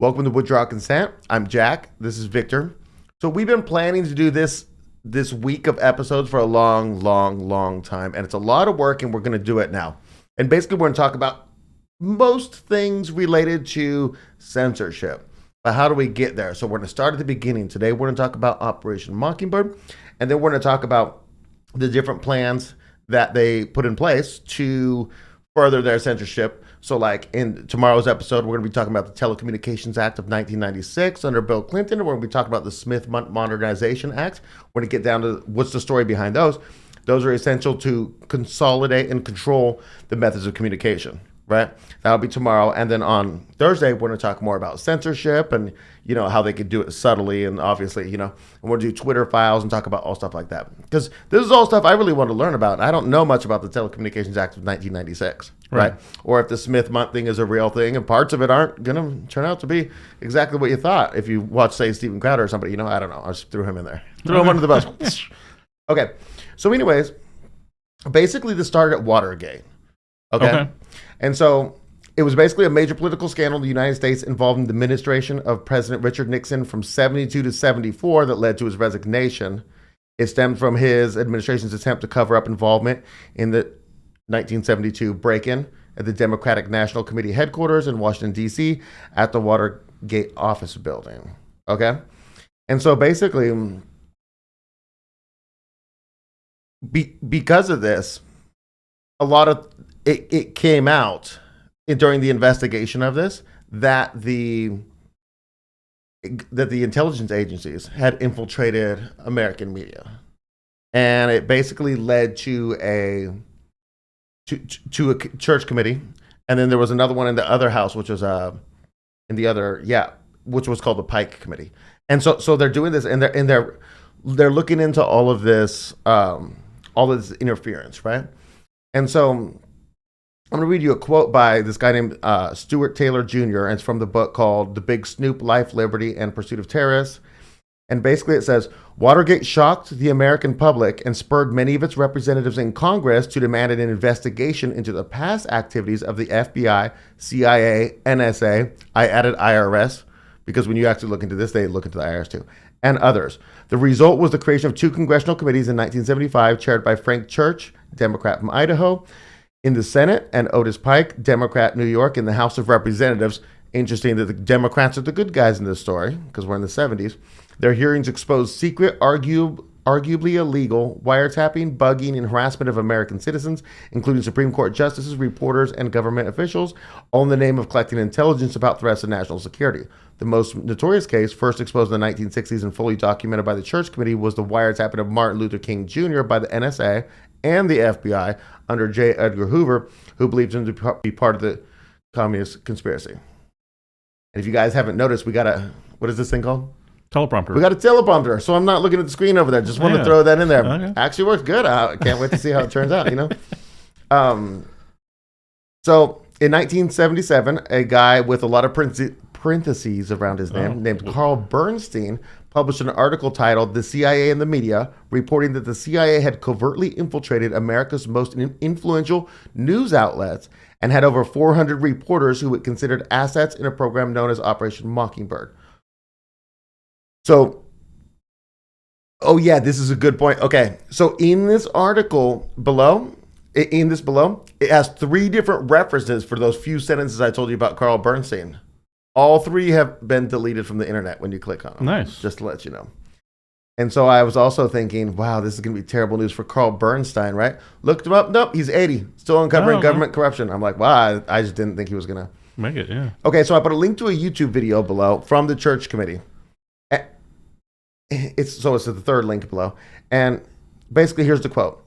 Welcome to Withdraw Consent. I'm Jack. This is Victor. So we've been planning to do this week of episodes for a long time, and it's a lot of work, and we're going to do it now. And basically, we're going to talk about most things related to censorship. But how do we get there? So we're going to start at the beginning. Today, we're going to talk about Operation Mockingbird, and then we're going to talk about the different plans that they put in place to further their censorship. So like in tomorrow's episode, we're going to be talking about the Telecommunications Act of 1996 under Bill Clinton. We're going to be talking about the Smith Modernization Act. We're going to get down to what's the story behind those. Those are essential to consolidate and control the methods of communication, right? That'll be tomorrow. And then on Thursday, we're going to talk more about censorship and, you know, how they could do it subtly. And obviously, you know, and we'll do Twitter files and talk about all stuff like that. Because this is all stuff I really want to learn about. I don't know much about the Telecommunications Act of 1996, right? Or if the Smith Month thing is a real thing, and parts of it aren't going to turn out to be exactly what you thought. If you watch, say, Steven Crowder or somebody, you know, I don't know. I just threw him in there. Threw him under the bus. Okay. So anyways, basically this started at Watergate. Okay. And so it was basically a major political scandal in the United States involving the administration of President Richard Nixon from 72 to 74 that led to his resignation. It stemmed from his administration's attempt to cover up involvement in the 1972 break-in at the Democratic National Committee headquarters in Washington, D.C. at the Watergate office building. Okay? And so basically, because of this, a lot of it came out during the investigation of this that the intelligence agencies had infiltrated American media, and it basically led to a church committee, and then there was another one in the other house, which was which was called the Pike Committee, and so they're doing this, and they're looking into all of this interference, right? And so I'm going to read you a quote by this guy named Stuart Taylor Jr., and it's from the book called The Big Snoop, Life, Liberty, and Pursuit of Terrorists. And basically it says, Watergate shocked the American public and spurred many of its representatives in Congress to demand an investigation into the past activities of the FBI, CIA, NSA, I added IRS, because when you actually look into this, they look into the IRS too, and others. The result was the creation of two congressional committees in 1975, chaired by Frank Church, Democrat from Idaho, in the Senate, and Otis Pike, Democrat, New York, in the House of Representatives. Interesting that the Democrats are the good guys in this story, because we're in the 70s. Their hearings exposed secret, arguably illegal wiretapping, bugging, and harassment of American citizens, including Supreme Court justices, reporters, and government officials, all in the name of collecting intelligence about threats to national security. The most notorious case, first exposed in the 1960s and fully documented by the Church Committee, was the wiretapping of Martin Luther King Jr. by the NSA and the FBI under J. Edgar Hoover, who believed him to be part of the communist conspiracy. And if you guys haven't noticed, we got what is this thing called? Teleprompter. We got a teleprompter, so I'm not looking at the screen over there. Just want to throw that in there. Okay. Actually works good. I can't wait to see how it turns out, you know? So in 1977, a guy with a lot of parentheses around his name named Carl Bernstein published an article titled The CIA and the Media, reporting that the CIA had covertly infiltrated America's most influential news outlets and had over 400 reporters who it considered assets in a program known as Operation Mockingbird. So, this is a good point. Okay, so in this article below, it has three different references for those few sentences I told you about Carl Bernstein. All three have been deleted from the internet when you click on them. Nice. Just to let you know. And so I was also thinking, wow, this is going to be terrible news for Carl Bernstein, right? Looked him up. Nope, he's 80. Still uncovering government corruption. I'm like, wow, I just didn't think he was going to make it, yeah. Okay, so I put a link to a YouTube video below from the Church Committee. It's the third link below. And basically, here's the quote.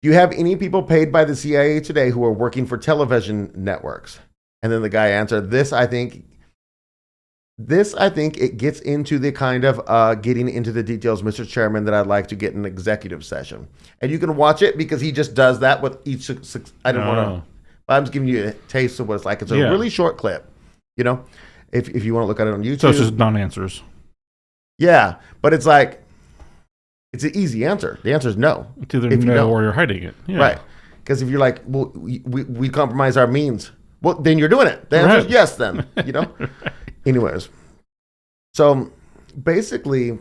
Do you have any people paid by the CIA today who are working for television networks? And then the guy answered, This, I think it gets into the kind of getting into the details, Mr. Chairman, that I'd like to get in an executive session. And you can watch it because he just does that with each. I don't want to. I'm just giving you a taste of what it's like. It's a really short clip, you know, if you want to look at it on YouTube. So it's just non-answers. Yeah, but it's like, it's an easy answer. The answer is no. It's either no or you're hiding it. Yeah. Right. Because if you're like, well, we compromise our means. Well, then you're doing it. The answer is yes then, Right. Anyways. So basically,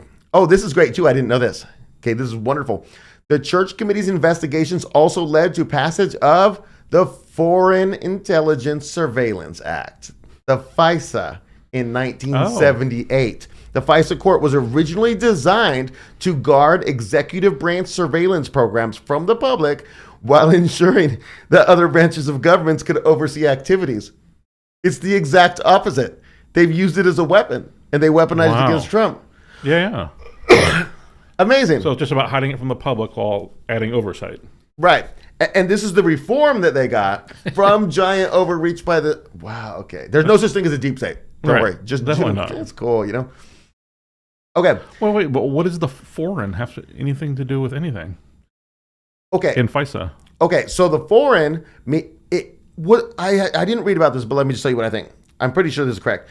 this is great too. I didn't know this. Okay, this is wonderful. The Church Committee's investigations also led to passage of the Foreign Intelligence Surveillance Act, the FISA, in 1978. The FISA court was originally designed to guard executive branch surveillance programs from the public while ensuring that other branches of governments could oversee activities. It's the exact opposite. They've used it as a weapon, and they weaponized it against Trump. Yeah. Amazing. So it's just about hiding it from the public while adding oversight. Right. And this is the reform that they got from giant overreach by the... Wow, okay. There's no such thing as a deep state. Don't worry. Just definitely not. It's cool, Okay. Well, wait, but what does the foreign have anything to do with anything? Okay. In FISA. Okay, so the foreign... I didn't read about this, but let me just tell you what I think. I'm pretty sure this is correct.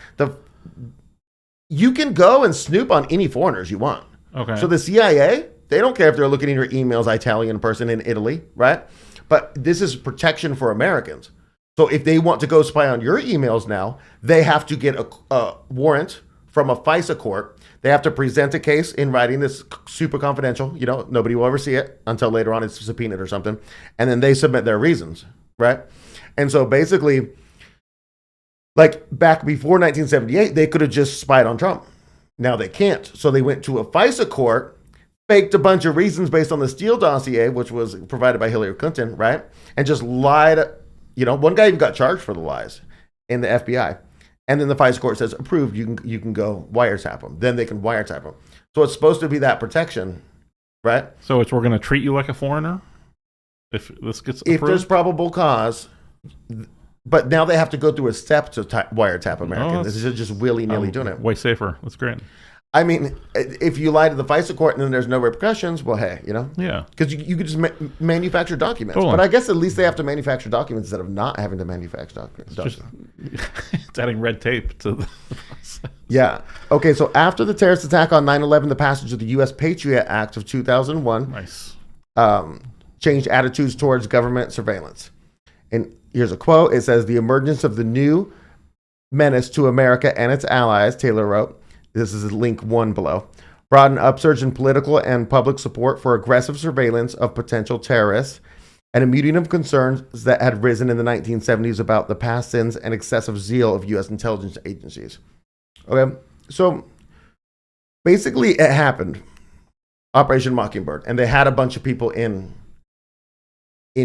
You can go and snoop on any foreigners you want. Okay. So the CIA, they don't care if they're looking at your emails, Italian person in Italy, right? But this is protection for Americans. So if they want to go spy on your emails now, they have to get a warrant from a FISA court. They have to present a case in writing that's super confidential. Nobody will ever see it until later on it's subpoenaed or something. And then they submit their reasons, right? And so basically, like back before 1978, they could have just spied on Trump. Now they can't. So they went to a FISA court, faked a bunch of reasons based on the Steele dossier, which was provided by Hillary Clinton, right? And just lied. One guy even got charged for the lies in the FBI. And then the FISA court says, approved, you can go wiretap them. Then they can wiretap them. So it's supposed to be that protection, right? So we're going to treat you like a foreigner if this gets approved? If there's probable cause... But now they have to go through a step to wiretap Americans. This is just willy-nilly doing it. Way safer. That's great. I mean, if you lie to the FISA court and then there's no repercussions, well, hey, Yeah. Because you could just manufacture documents. Totally. But I guess at least they have to manufacture documents instead of not having to manufacture documents. It's adding red tape to the process. Yeah. Okay, so after the terrorist attack on 9/11, the passage of the U.S. Patriot Act of 2001 Nice. Changed attitudes towards government surveillance. And here's a quote. It says, the emergence of the new menace to America and its allies, Taylor wrote, this is link 1 below, brought an upsurge in political and public support for aggressive surveillance of potential terrorists and a muting of concerns that had risen in the 1970s about the past sins and excessive zeal of U.S. intelligence agencies. Okay, so basically it happened, Operation Mockingbird, and they had a bunch of people in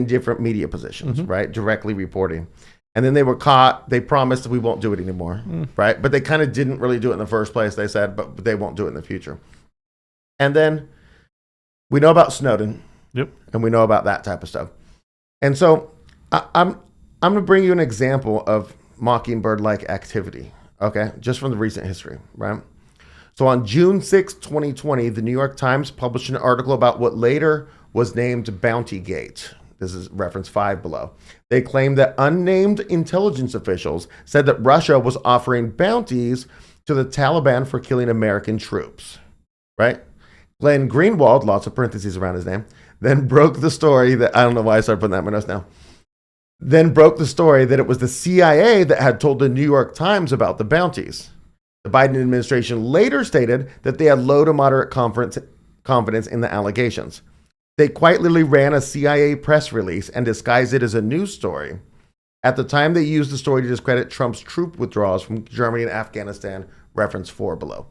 different media positions, right? Directly reporting. And then they were caught. They promised we won't do it anymore, right? But they kind of didn't really do it in the first place, they said, but they won't do it in the future. And then we know about Snowden. Yep. And we know about that type of stuff. And so I'm going to bring you an example of Mockingbird-like activity, okay? Just from the recent history, right? So on June 6, 2020, the New York Times published an article about what later was named Bountygate. This is reference 5 below. They claimed that unnamed intelligence officials said that Russia was offering bounties to the Taliban for killing American troops, right? Glenn Greenwald, lots of parentheses around his name, then broke the story that, I don't know why I started putting that in my notes now, then broke the story that it was the CIA that had told the New York Times about the bounties. The Biden administration later stated that they had low to moderate confidence in the allegations. They quite literally ran a CIA press release and disguised it as a news story. At the time, they used the story to discredit Trump's troop withdrawals from Germany and Afghanistan, reference 4 below.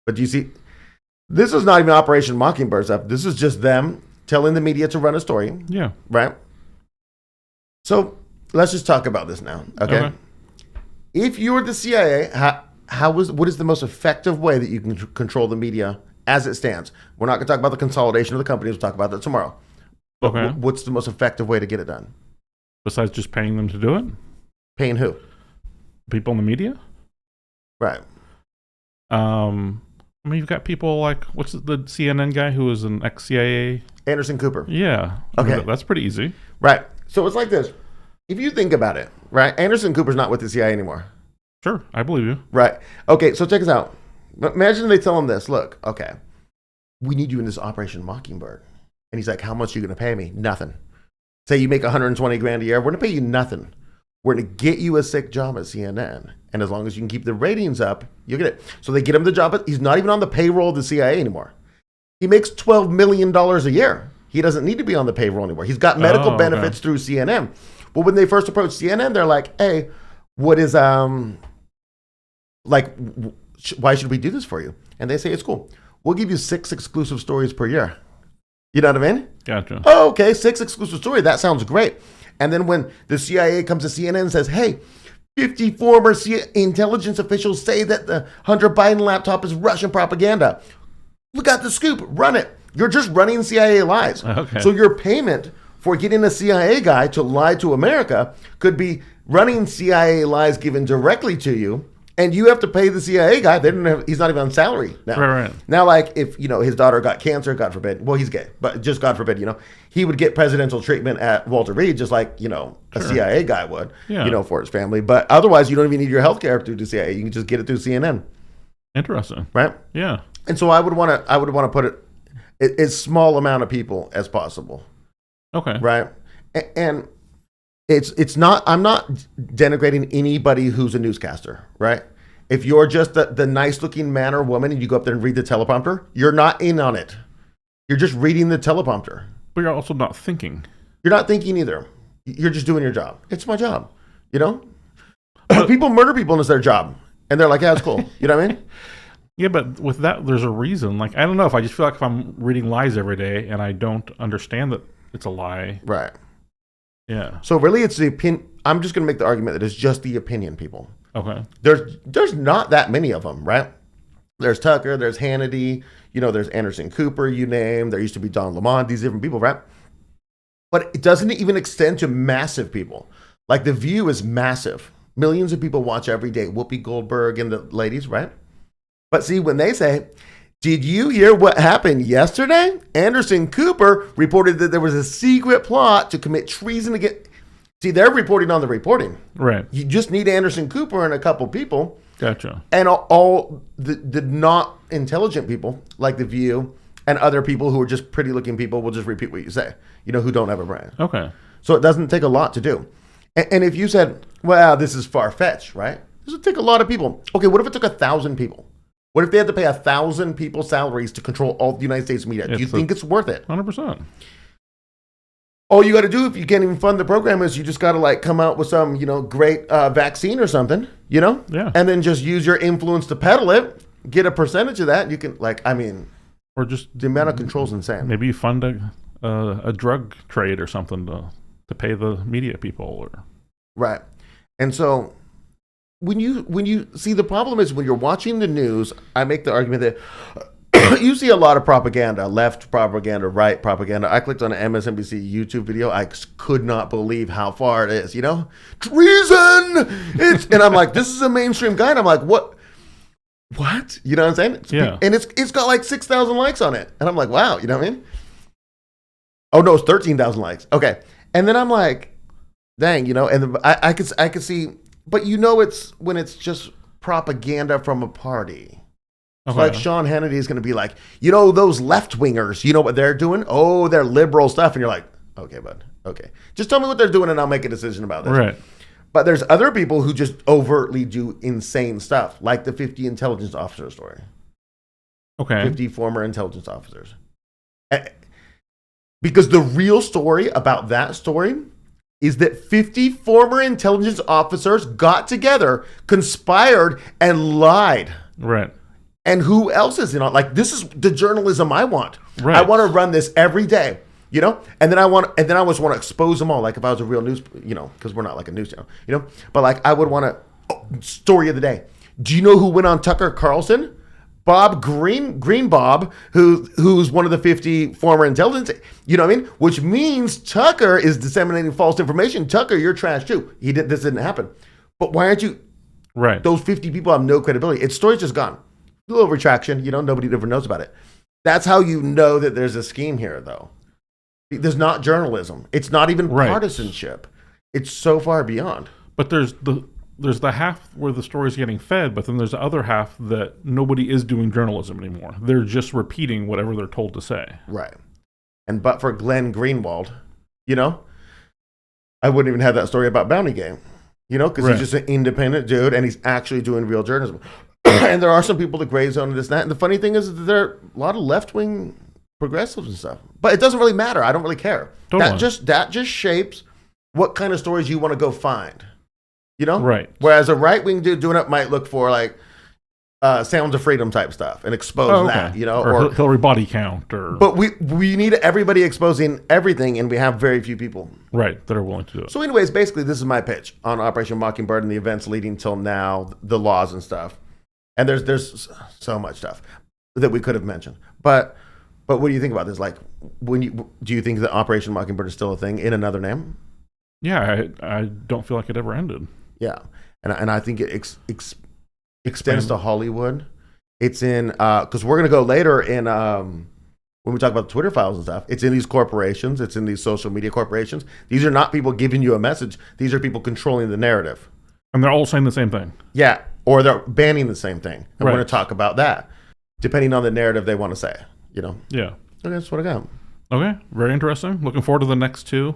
But do you see, this is not even Operation Mockingbird stuff. This is just them telling the media to run a story. Yeah. Right? So let's just talk about this now, okay? If you were the CIA, what is the most effective way that you can control the media as it stands? We're not going to talk about the consolidation of the companies. We'll talk about that tomorrow. Okay. What's the most effective way to get it done? Besides just paying them to do it? Paying who? People in the media? Right. I mean, you've got people like, what's the CNN guy who was an ex-CIA? Anderson Cooper. Yeah. Okay. I mean, that's pretty easy. Right. So it's like this. If you think about it, right? Anderson Cooper's not with the CIA anymore. Sure. I believe you. Right. Okay. So check this out. Imagine they tell him this. Look, okay, we need you in this Operation Mockingbird. And he's like, how much are you going to pay me? Nothing. Say you make 120 grand a year. We're going to pay you nothing. we're going to get you a sick job at CNN. And as long as you can keep the ratings up, you'll get it. So they get him the job. He's not even on the payroll of the CIA anymore. He makes $12 million a year. He doesn't need to be on the payroll anymore. He's got medical benefits through CNN. But when they first approached CNN, they're like, hey, what is, like, why should we do this for you? And they say, it's cool. We'll give you 6 exclusive stories per year. You know what I mean? Gotcha. Oh, okay, 6 exclusive stories. That sounds great. And then when the CIA comes to CNN and says, hey, 50 former intelligence officials say that the Hunter Biden laptop is Russian propaganda. We got the scoop. Run it. You're just running CIA lies. Okay. So your payment for getting a CIA guy to lie to America could be running CIA lies given directly to you, and you have to pay the CIA guy. He's not even on salary now. Right. Now, like if his daughter got cancer, God forbid. Well, he's gay, but just God forbid, he would get presidential treatment at Walter Reed, just like a CIA guy would, for his family. But otherwise, you don't even need your health care through the CIA. You can just get it through CNN. Interesting. Right? Yeah. And so I would want to put it as small amount of people as possible. Okay. Right? And it's not, I'm not denigrating anybody who's a newscaster, right? If you're just the nice looking man or woman and you go up there and read the teleprompter, you're not in on it. You're just reading the teleprompter. But you're also not thinking. You're not thinking either. You're just doing your job. It's my job, People murder people and it's their job. And they're like, yeah, it's cool. You know what I mean? Yeah, but with that, there's a reason. Like, I don't know if I just feel like if I'm reading lies every day and I don't understand that it's a lie. Right. Yeah. So really it's the opinion. I'm just going to make the argument that it's just the opinion people. Okay. There's not that many of them, right? There's Tucker, there's Hannity, there's Anderson Cooper, you name. There used to be Don Lemon, these different people, right? But it doesn't even extend to massive people. Like The View is massive. Millions of people watch every day. Whoopi Goldberg and the ladies, right? But see, when they say, did you hear what happened yesterday? Anderson Cooper reported that there was a secret plot to commit treason against. See, they're reporting on the reporting. Right. You just need Anderson Cooper and a couple people. Gotcha. And all the not intelligent people, like The View, and other people who are just pretty looking people will just repeat what you say, who don't have a brain. Okay. So it doesn't take a lot to do. And if you said, well, this is far-fetched, right? This would take a lot of people. Okay, what if it took 1,000 people? What if they had to pay 1,000 people salaries to control all the United States media? Do you think it's worth it? 100%. All you got to do if you can't even fund the program is you just got to come out with some, great vaccine or something, Yeah. And then just use your influence to peddle it, get a percentage of that. And you can or just the amount of control is insane. Maybe you fund a drug trade or something to pay the media people or. Right. And so when you see, the problem is when you're watching the news, I make the argument that you see a lot of propaganda, left propaganda, right propaganda. I clicked on an MSNBC YouTube video. I could not believe how far it is, treason. And I'm like, this is a mainstream guy. And I'm like, what? You know what I'm saying? Yeah. And it's got like 6,000 likes on it. And I'm like, wow, you know what I mean? Oh no, it's 13,000 likes. Okay. And then I'm like, dang, and I could see, but it's when it's just propaganda from a party. Okay. Like Sean Hannity is going to be like, those left wingers, you know what they're doing? Oh, they're liberal stuff. And you're like, okay, bud. Okay. Just tell me what they're doing and I'll make a decision about this. Right. But there's other people who just overtly do insane stuff, like the 50 intelligence officer story. Okay. 50 former intelligence officers. Because the real story about that story is that 50 former intelligence officers got together, conspired, and lied. Right. And who else is in on? Like, this is the journalism I want. Right. I want to run this every day, And then I just want to expose them all. Like if I was a real news, because we're not like a news channel, But like I would want to story of the day. Do you know who went on Tucker Carlson? Bob Green Bob, who's one of the 50 former intelligence, you know what I mean? Which means Tucker is disseminating false information. Tucker, you're trash too. This didn't happen. But why aren't you? Right. Those 50 people have no credibility. Its story's just gone. A little retraction, nobody ever knows about it. That's how you know that there's a scheme here, though. There's not journalism. It's not even partisanship. It's so far beyond. But there's the half where the story's getting fed, but then there's the other half that nobody is doing journalism anymore. They're just repeating whatever they're told to say. Right. And but for Glenn Greenwald, I wouldn't even have that story about Bounty Game. You know, because Right. he's just an independent dude and he's actually doing real journalism. And there are some people, the gray zone and this and that. And the funny thing is that there are a lot of left-wing progressives and stuff. But it doesn't really matter. I don't really care. Totally. That just shapes what kind of stories you want to go find. You know? Right. Whereas a right-wing dude doing it might look for like Sounds of Freedom type stuff and expose that, you know? Or Hillary body count or... But we need everybody exposing everything, and we have very few people. Right, that are willing to do it. So anyways, basically, this is my pitch on Operation Mockingbird and the events leading till now, the laws and stuff. And there's so much stuff that we could have mentioned. But what do you think about this? Like, do you think that Operation Mockingbird is still a thing in another name? Yeah, I don't feel like it ever ended. Yeah, and I think it extends to Hollywood. It's in because we're gonna go later in when we talk about the Twitter files and stuff. It's in these corporations. It's in these social media corporations. These are not people giving you a message. These are people controlling the narrative. And they're all saying the same thing. Yeah, or they're banning the same thing. And Right. we're gonna talk about that, depending on the narrative they want to say. You know. Yeah. Okay, that's what I got. Okay, very interesting. Looking forward to the next two.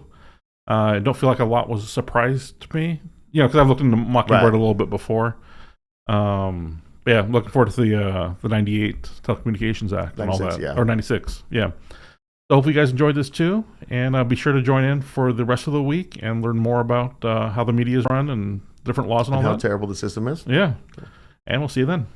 I don't feel like a lot was a surprise to me. You know, because I've looked into Mockingbird a little bit before. Yeah, looking forward to the 98 Telecommunications Act and all 96, that. yeah. Or 96, yeah. So hopefully you guys enjoyed this too. And be sure to join in for the rest of the week and learn more about how the media is run and different laws and all And how that. terrible the system is. Yeah. And we'll see you then.